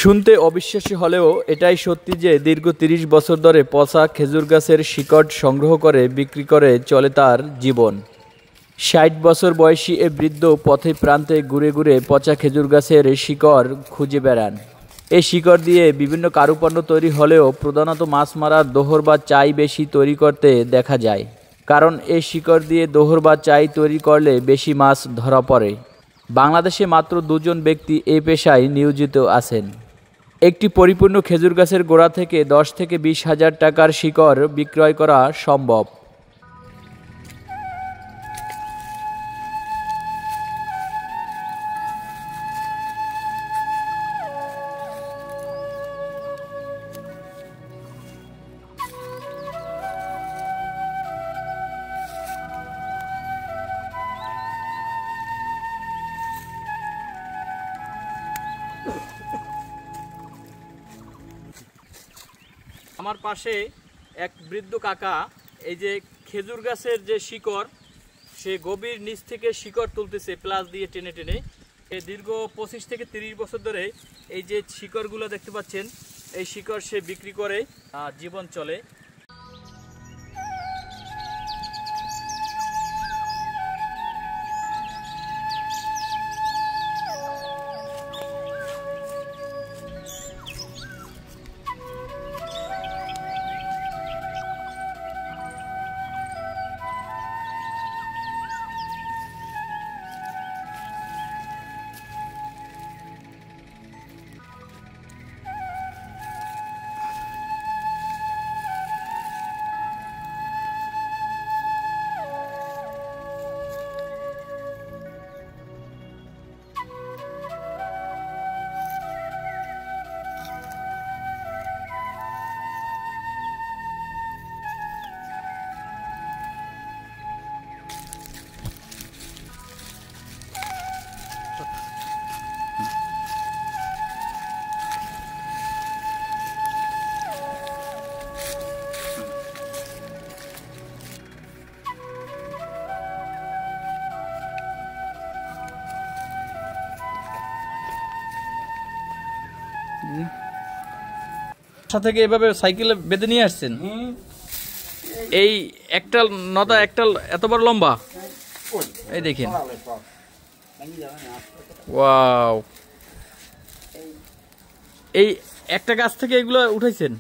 শুনতে অবিশ্বাস্য হলেও এটাই সত্যি যে দীর্ঘ ৩০ বছর ধরে পচা খেজুর গাছের শিকড় সংগ্রহ করে বিক্রি করে চলে তার জীবন। ৬০ বছর বয়সী এ বৃদ্ধ পথে প্রান্তে ঘুরে ঘুরে পচা খেজুর গাছের শিকড় খুঁজে বেড়ান। এই শিকড় দিয়ে বিভিন্ন কারুপণ্য তৈরি হলেও প্রধানত মাছ মারার দোহর বা চাই বেশি তৈরি করতে দেখা যায়। কারণ এই শিকড় দিয়ে দোহর বা চাই তৈরি করলে বেশি মাছ ধরা পড়ে। বাংলাদেশে মাত্র ২ জন ব্যক্তি এই পেশায় নিয়োজিত আছেন। একটি পরিপূর্ণ খেজুর গাছের গোড়া থেকে ১০ থেকে ২০ হাজার টাকার শিকড় বিক্রয় করা সম্ভব। আমার পাশে এক বৃদ্ধ কাকা এই যে খেজুর গাছের যে শিকড় সে গভীর নিচ থেকে শিকড় তুলতেছে প্লাস দিয়ে টেনে টেনে। এই দীর্ঘ ২৫ থেকে ৩০ বছর ধরে এই যে শিকড়গুলো দেখতে পাচ্ছেন এই শিকড় সে বিক্রি করে জীবন চলে। থেকে এভাবে সাইকেলে বেঁধে নিয়ে আসছেন? এই একটা নদা একটা এত বড় লম্বা, এই দেখেন। ওয়াও, এই একটা গাছ থেকে এগুলো উঠাইছেন?